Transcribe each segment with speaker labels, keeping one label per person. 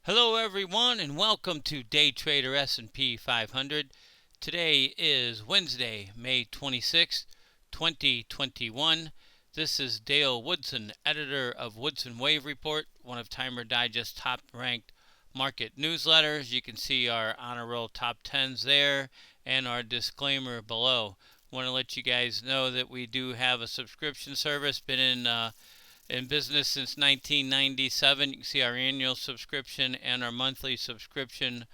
Speaker 1: Hello everyone and welcome to Day Trader S&P 500. Today is Wednesday, May 26, 2021. This is Dale Woodson, editor of Woodson Wave Report, one of Timer Digest's top-ranked market newsletters. You can see our honor roll top 10s there and our disclaimer below. Want to let you guys know that we do have a subscription service, been in business since 1997. You can see our annual subscription and our monthly subscription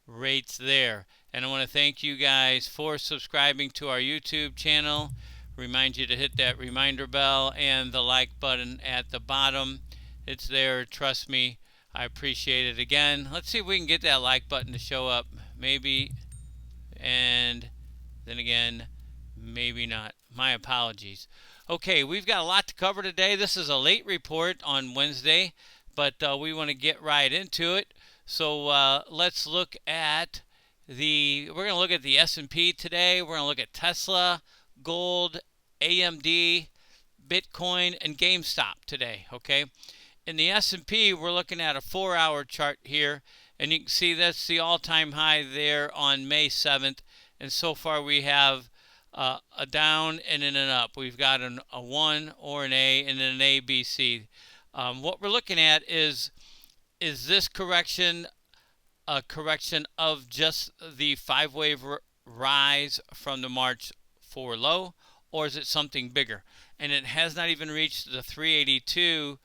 Speaker 1: rates there. And I want to thank you guys for subscribing to our YouTube channel. Remind you to hit that reminder bell and the like button at the bottom. It's there. Trust me. I appreciate it. Again, let's see if we can get that like button to show up. Maybe. And then again, maybe not. My apologies. Okay, we've got a lot to cover today. This is a late report on Wednesday, but we want to get right into it. So let's look at we're going to look at the S&P today. We're going to look at Tesla, gold, AMD, Bitcoin, and GameStop today, okay? In the S&P, we're looking at a 4-hour chart here, and you can see that's the all-time high there on May 7th, and so far we have a down and then an up. We've got a 1 or an A and then an A, B, C. What we're looking at is this correction a correction of just the 5-wave rise from the March 4 low, or is it something bigger? And it has not even reached the 382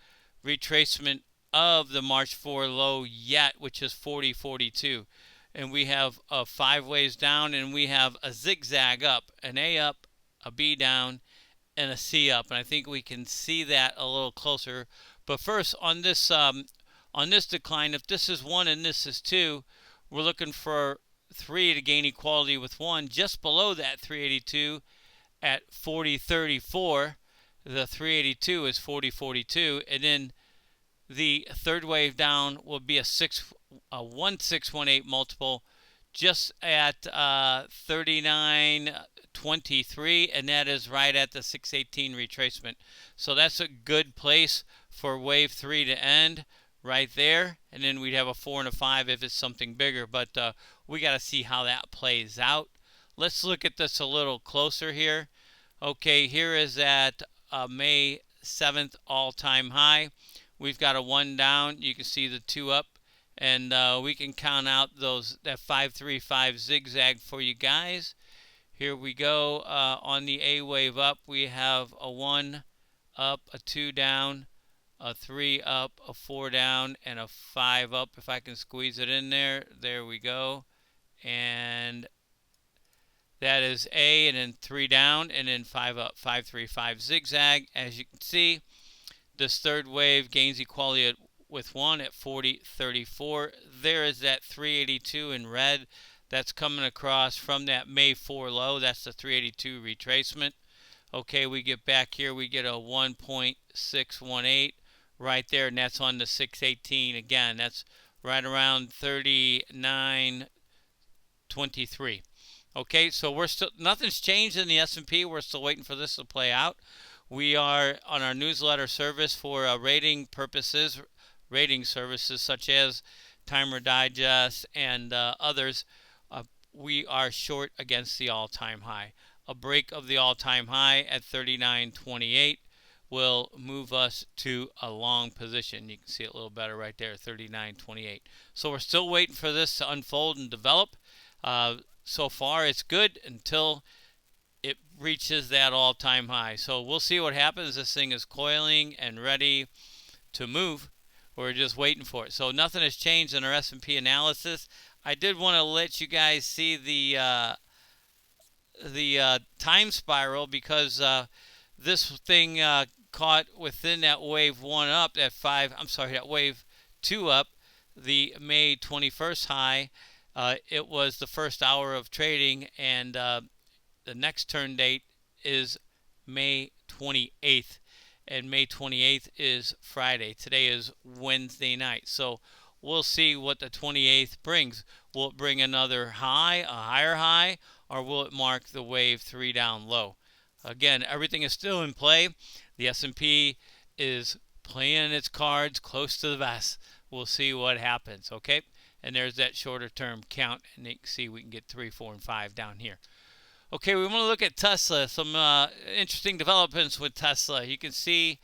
Speaker 1: retracement of the March 4 low yet, which is 40.42. And we have 5 waves down, and we have a zigzag up, an A up, a B down, and a C up. And I think we can see that a little closer. But first, on this decline, if this is 1 and this is 2, we're looking for 3 to gain equality with 1, just below that 382 at 40.34. The 382 is 40.42, and then the third wave down will be a 1618 multiple just at 39.23, and that is right at the 618 retracement. So that's a good place for wave 3 to end right there, and then we'd have a 4 and a 5 if it's something bigger, but we got to see how that plays out. Let's look at this a little closer here. Okay, here is at May 7th all-time high. We've got a 1 down. You can see the 2 up, and we can count out that 535 zigzag for you guys. Here we go. On the A wave up, we have a 1 up, a 2 down, a 3 up, a 4 down, and a 5 up. If I can squeeze it in there, there we go. And that is A, and then 3 down, and then 5 up, 535 zigzag. As you can see, this third wave gains equality with 1 at 40.34. There is that 382 in red that's coming across from that May 4 low. That's the 382 retracement. Okay, we get back here, we get a 1.618 right there, and that's on the 618 again. That's right around 39.23. Okay, so we're still, nothing's changed in the S&P. We're still waiting for this to play out. We are on our newsletter service for rating purposes, rating services such as Timer Digest and others. We are short against the all-time high. A break of the all-time high at 39.28 will move us to a long position. You can see it a little better right there, 39.28. So we're still waiting for this to unfold and develop. So far, it's good until it reaches that all-time high. So we'll see what happens. This thing is coiling and ready to move. We're just waiting for it. So nothing has changed in our S&P analysis. I did want to let you guys see the time spiral, because this thing caught within that wave 1 up, that wave 2 up, the May 21st high. It was the first hour of trading, and the next turn date is May 28th, and May 28th is Friday. Today is Wednesday night, so we'll see what the 28th brings. Will it bring another high, a higher high, or will it mark the wave 3 down low? Again, everything is still in play. The S&P is playing its cards close to the vest. we'll see what happens, okay? And there's that shorter term count, and you can see we can get 3, 4, and 5 down here. Okay, we want to look at Tesla. Some interesting developments with Tesla. You can see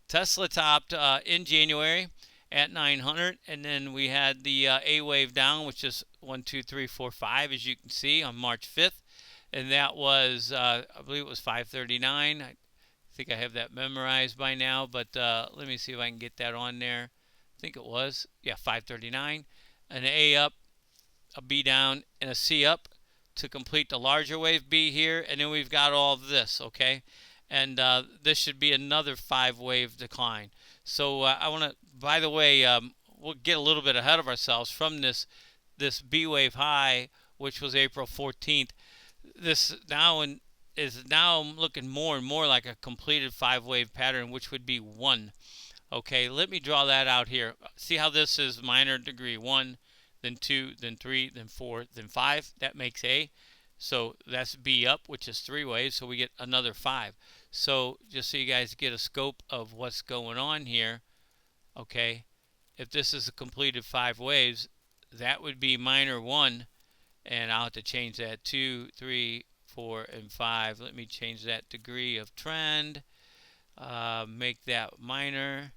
Speaker 1: Tesla topped in January at 900, and then we had the A wave down, which is 1, 2, 3, 4, 5, as you can see, on March 5th, and that was, I believe it was 539. I think I have that memorized by now, but let me see if I can get that on there. I think it was, yeah, 539. An A up, a B down, and a C up to complete the larger wave B here, and then we've got all of this, okay? And this should be another 5-wave decline. So I want to, by the way, we'll get a little bit ahead of ourselves from this B wave high, which was April 14th. This now is now looking more and more like a completed 5-wave pattern, which would be 1. Okay, let me draw that out here. See how this is minor degree 1, then 2, then 3, then 4, then 5. That makes A. So that's B up, which is 3 waves, so we get another 5. So just so you guys get a scope of what's going on here, okay, if this is a completed 5 waves, that would be minor 1, and I'll have to change that 2, 3, 4, and 5. Let me change that degree of trend, make that minor,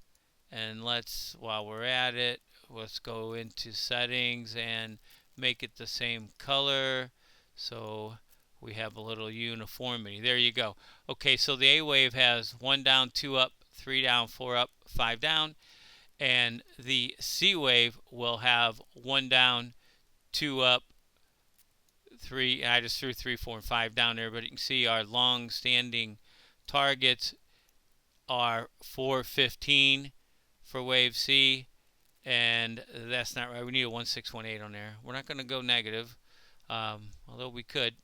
Speaker 1: and let's, while we're at it, let's go into settings and make it the same color so we have a little uniformity. There you go. Okay, so the A wave has 1 down, 2 up, 3 down, 4 up, 5 down, and the C wave will have 1 down, 2 up, 3, I just threw 3, 4, and 5 down there, but you can see our long-standing targets are 415 for wave C, and that's not right. We need a 1618 on there. We're not going to go negative, although we could.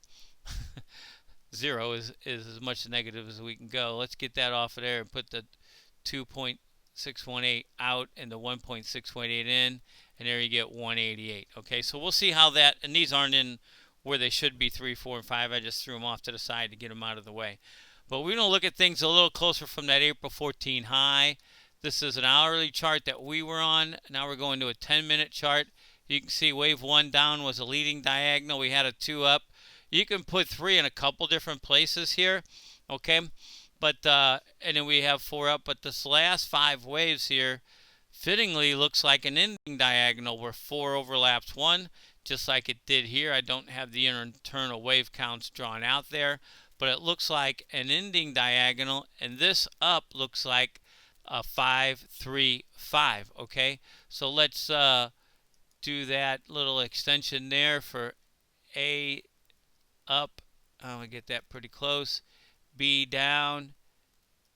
Speaker 1: 0 is as much negative as we can go. Let's get that off of there and put the 2.618 out and the 1.618 in, and there you get 188. Okay, so we'll see how that, and these aren't in where they should be, 3, 4, and 5. I just threw them off to the side to get them out of the way. But we're going to look at things a little closer from that April 14 high. This is an hourly chart that we were on. Now we're going to a 10-minute chart. You can see wave 1 down was a leading diagonal. We had a 2 up. You can put 3 in a couple different places here, okay? But and then we have 4 up. But this last 5 waves here fittingly looks like an ending diagonal where 4 overlaps 1, just like it did here. I don't have the internal wave counts drawn out there, but it looks like an ending diagonal, and this up looks like 5, 3, 5. Okay, so let's do that little extension there for A up. We get that pretty close. B down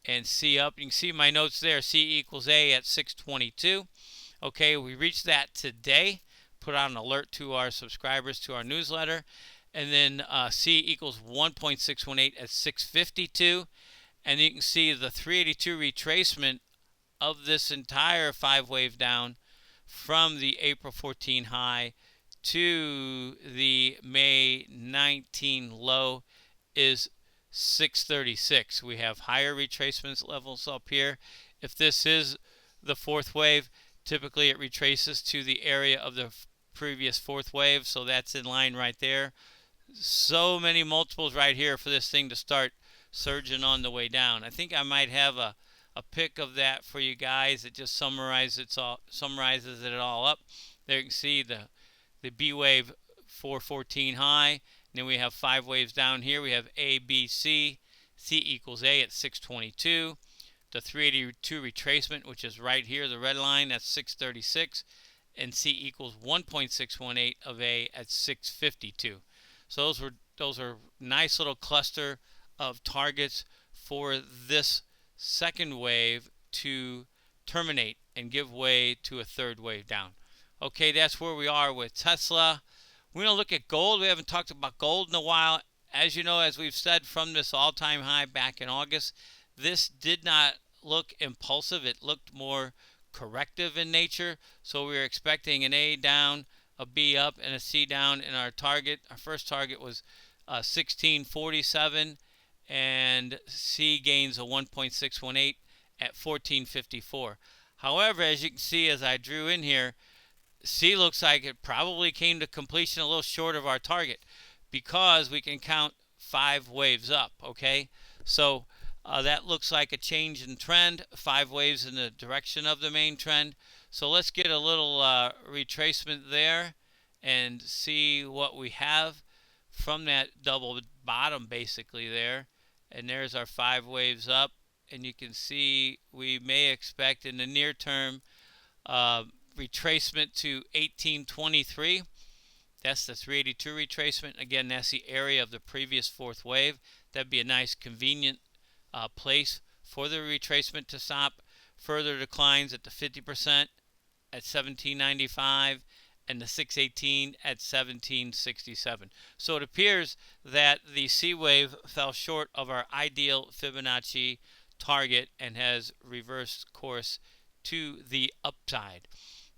Speaker 1: and C up. You can see my notes there. C equals A at 622. Okay, we reached that today. Put out an alert to our subscribers to our newsletter. And then C equals 1.618 at 652. And you can see the 382 retracement of this entire 5-wave down from the April 14 high to the May 19 low is 636. We have higher retracements levels up here. If this is the 4th wave, typically it retraces to the area of the previous 4th wave, so that's in line right there. So many multiples right here for this thing to start surging on the way down. I think I might have a pic of that for you guys. It just summarizes it all up. There you can see the B wave 414 high. And then we have 5 waves down here. We have A, B, C. C equals A at 622. The 382 retracement, which is right here, the red line, that's 636. And C equals 1.618 of A at 652. So those are nice little cluster of targets for this second wave to terminate and give way to a 3rd wave down. Okay, that's where we are with Tesla. We're going to look at gold. We haven't talked about gold in a while. As you know, as we've said, from this all-time high back in August, this did not look impulsive. It looked more corrective in nature. So we were expecting an A down, a B up, and a C down. And our first target was 1647, and C gains a 1.618 at 1454. However, as you can see, as I drew in here, C looks like it probably came to completion a little short of our target because we can count 5 waves up, okay? So that looks like a change in trend, 5 waves in the direction of the main trend. So let's get a little retracement there and see what we have from that double bottom basically there. And there's our 5 waves up, and you can see we may expect in the near term retracement to 1823. That's the 382 retracement. Again, that's the area of the previous 4th wave. That'd be a nice convenient place for the retracement to stop. Further declines at the 50% at 1795 and the 618 at 1767. So it appears that the C wave fell short of our ideal Fibonacci target and has reversed course to the upside.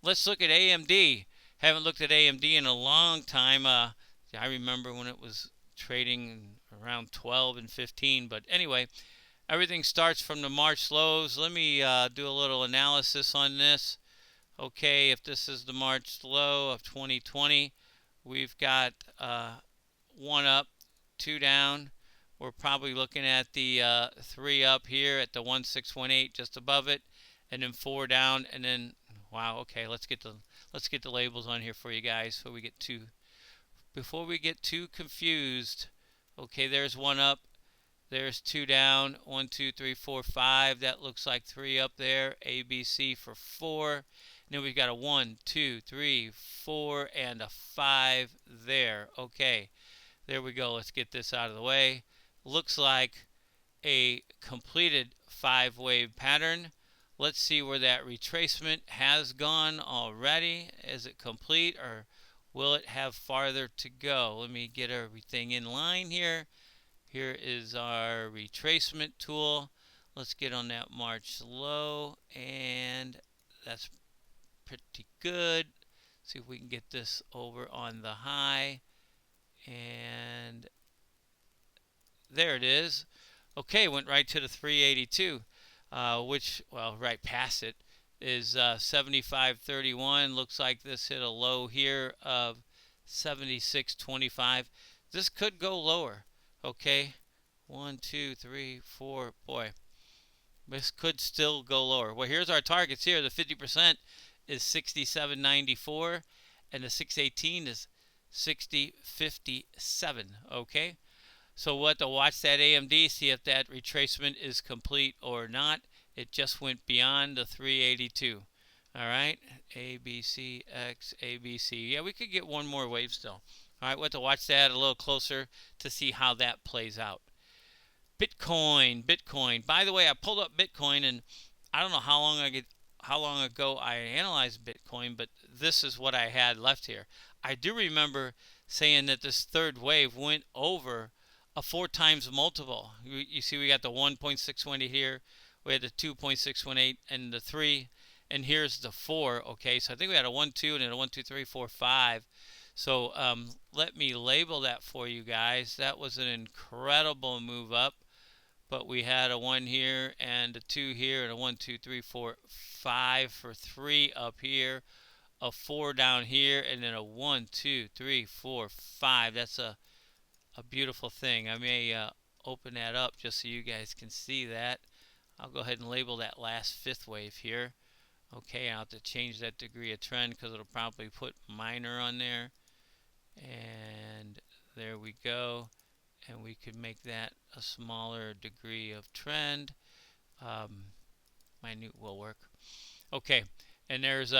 Speaker 1: Let's look at AMD. Haven't looked at AMD in a long time. I remember when it was trading around 12 and 15. But anyway, everything starts from the March lows. Let me do a little analysis on this. Okay, if this is the March low of 2020, we've got 1 up, 2 down. We're probably looking at the 3 up here at the 1618 just above it, and then 4 down, and then wow. Okay, let's get the labels on here for you guys before we get too confused. Okay, there's 1 up, there's 2 down, 1, 2, 3, 4, 5. That looks like 3 up there. ABC for 4. And then we've got a 1, 2, 3, 4, and a 5 there. Okay, there we go. Let's get this out of the way. Looks like a completed 5-wave pattern. Let's see where that retracement has gone already. Is it complete, or will it have farther to go? Let me get everything in line here. Here is our retracement tool. Let's get on that March low, and that's pretty good. See if we can get this over on the high, and there it is. Okay, went right to the 382, which, well, right past it is 75.31. Looks like this hit a low here of 76.25. This could go lower. Okay, 1, 2, 3, 4. Boy, this could still go lower. Well, here's our targets here. The 50% is 67.94, and the 618 is 60.57. Okay, so we'll have to watch that AMD, see if that retracement is complete or not. It just went beyond the 382. All right, ABC, X, ABC. Yeah, we could get one more wave still. All right, we'll have to watch that a little closer to see how that plays out. Bitcoin. By the way, I pulled up Bitcoin, and I don't know how long ago I analyzed Bitcoin, but this is what I had left here. I do remember saying that this 3rd wave went over a 4 times multiple. You see, we got the 1.618 here, we had the 2.618 and the 3, and here's the 4. Okay, so I think we had a 1, 2, and then a 1, 2, 3, 4, 5. So let me label that for you guys. That was an incredible move up. But we had a 1 here and a 2 here and a 1, 2, 3, 4, 5 for 3 up here, a 4 down here, and then a 1, 2, 3, 4, 5. That's a beautiful thing. I may open that up just so you guys can see that. I'll go ahead and label that last 5th wave here. Okay, I'll have to change that degree of trend because it'll probably put minor on there. And there we go. And we could make that a smaller degree of trend. Minute will work. Okay, and there's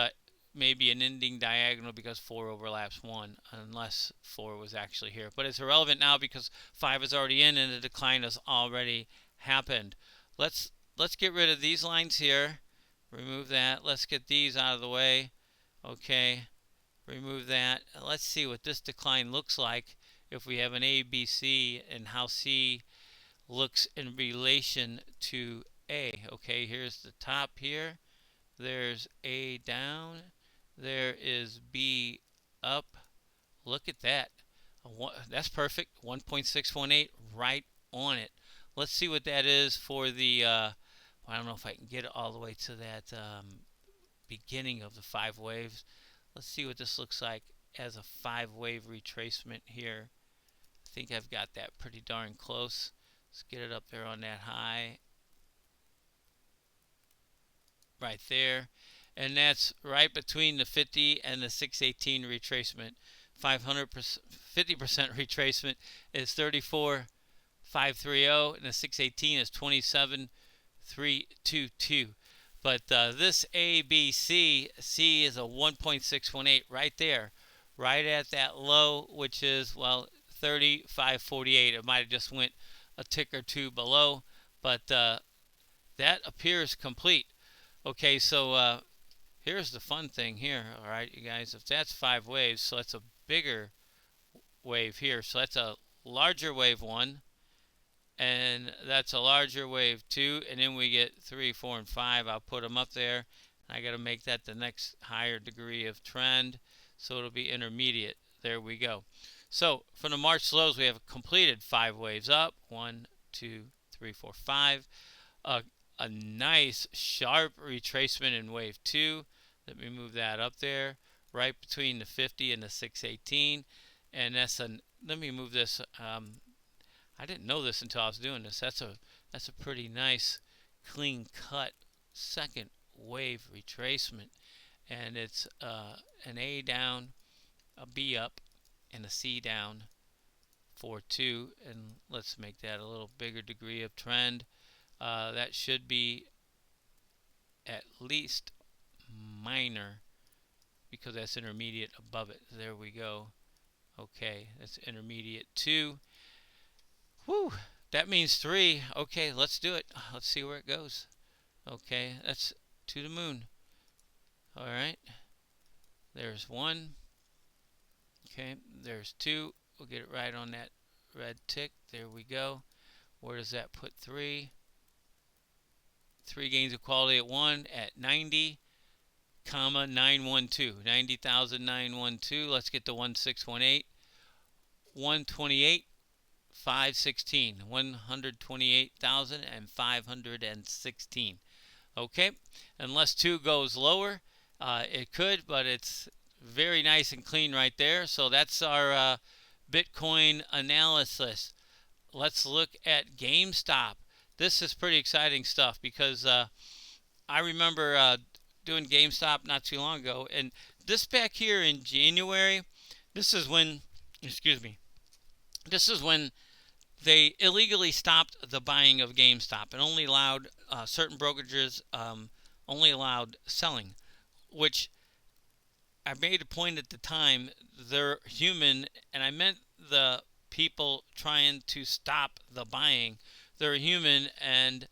Speaker 1: maybe an ending diagonal because 4 overlaps 1, unless 4 was actually here. But it's irrelevant now because 5 is already in and the decline has already happened. Let's get rid of these lines here. Remove that. Let's get these out of the way. Okay, remove that. Let's see what this decline looks like if we have an A, B, C, and how C looks in relation to A. Okay, here's the top here. There's A down. There is B up. Look at that. That's perfect. 1.618 right on it. Let's see what that is for the, I don't know if I can get it all the way to that beginning of the 5 waves. Let's see what this looks like as a 5 wave retracement here. I think I've got that pretty darn close. Let's get it up there on that high. Right there. And that's right between the 50 and the 618 retracement. 50% retracement is 34,530, and the 618 is 27,322. But this ABC, C is a 1.618 right there, right at that low, which is, well, 35.48. It might have just went a tick or two below, but that appears complete. Okay, so here's the fun thing here, all right, you guys. If that's 5 waves, so that's a bigger wave here. So that's a larger wave 1, and that's a larger wave 2, and then we get 3, 4, and 5. I'll put them up there. I got to make that the next higher degree of trend, so it'll be intermediate. There we go. So from the March lows, we have completed 5 waves up. 1, 2, 3, 4, 5. A nice sharp retracement in wave 2. Let me move that up there, right between the 50 and the 618. And that's let me move this. I didn't know this until I was doing this. That's a pretty nice, clean cut second wave retracement, and it's an A down, a B up, and a C down for 2. And let's make that a little bigger degree of trend. That should be at least minor, because that's intermediate above it. There we go. Okay, that's intermediate 2. Whew, that means 3. Okay, let's do it. Let's see where it goes. Okay, that's to the moon. All right, there's 1. Okay, there's 2. We'll get it right on that red tick. There we go. Where does that put 3? 3 gains of quality at 1 at 90, 912. 90,912. Let's get to 1618. 128, 516. 128,516. Okay, unless 2 goes lower, it could, but it's very nice and clean right there. So that's our Bitcoin analysis. Let's look at GameStop. This is pretty exciting stuff, because I remember doing GameStop not too long ago, and this back here in January, this is when, this is when they illegally stopped the buying of GameStop and only allowed certain brokerages only allowed selling, which I made a point at the time. They're human, and I meant the people trying to stop the buying. They're human, and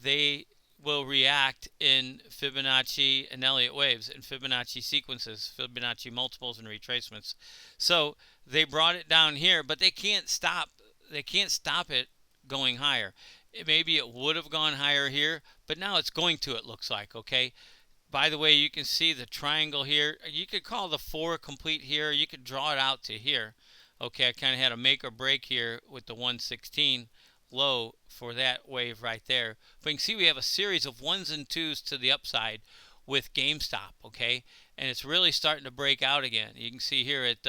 Speaker 1: they will react in Fibonacci and Elliott waves, and Fibonacci sequences, Fibonacci multiples and retracements. So they brought it down here, but they can't stop. They can't stop it going higher. Maybe it would have gone higher here, but now it's going to, it looks like. Okay. By the way, you can see the triangle here. You could call the 4 complete here. You could draw it out to here. Okay, I kind of had a make or break here with the 116 low for that wave right there. But you can see we have a series of 1s and 2s to the upside with GameStop, okay? And it's really starting to break out again. You can see here it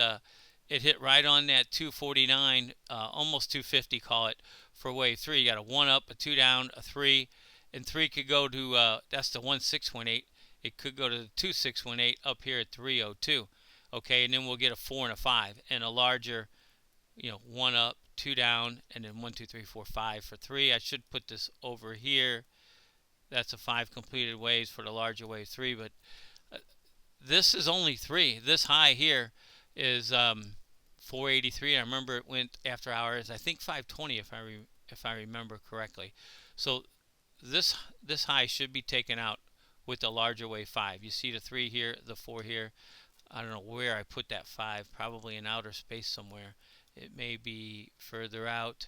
Speaker 1: hit right on that 249, almost 250, call it, for wave 3. You got a 1 up, a 2 down, a 3, and 3 could go to, that's the 1618. It could go to the 2618 up here at 302. Okay, and then we'll get a 4 and a 5, and a larger, 1 up, 2 down, and then 1, 2, 3, 4, 5 for 3. I should put this over here. That's a 5 completed waves for the larger wave 3, but this is only 3. This high here is 483. I remember it went after hours, I think 520 if I remember correctly. So this high should be taken out with the larger wave 5. You see the 3 here, the 4 here. I don't know where I put that 5, probably in outer space somewhere. It may be further out.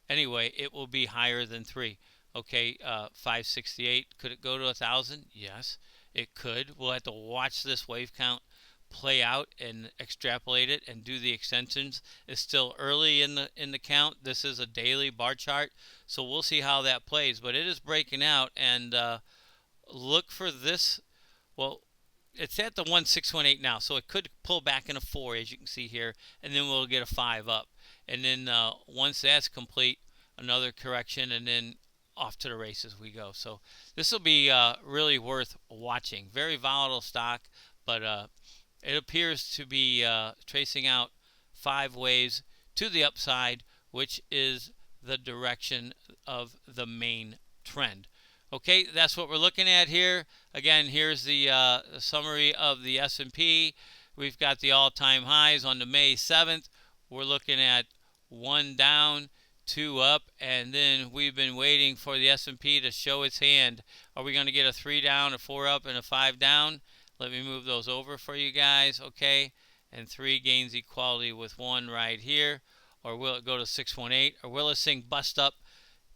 Speaker 1: Anyway, it will be higher than 3. Okay, 568. Could it go to 1,000? Yes, it could. We'll have to watch this wave count play out and extrapolate it and do the extensions. It's still early in the count. This is a daily bar chart, so we'll see how that plays. But it is breaking out, and look for this. Well, it's at the 1618 now, so it could pull back in a 4, as you can see here, and then we'll get a 5 up. And then once that's complete, another correction, and then off to the races we go. So this will be really worth watching. Very volatile stock, but it appears to be tracing out 5 waves to the upside, which is the direction of the main trend. Okay, that's what we're looking at here. Again, here's the summary of the S&P. We've got the all-time highs on the May 7th. We're looking at 1 down, 2 up, and then we've been waiting for the S&P to show its hand. Are we going to get a 3 down, a 4 up, and a 5 down? Let me move those over for you guys, okay? And 3 gains equality with 1 right here. Or will it go to 618? Or will this thing bust up,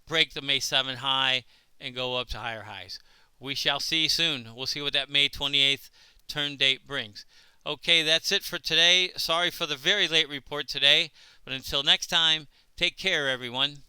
Speaker 1: break the May 7 high, and go up to higher highs? We shall see soon. We'll see what that May 28th turn date brings. Okay, that's it for today. Sorry for the very late report today, but until next time, take care, everyone.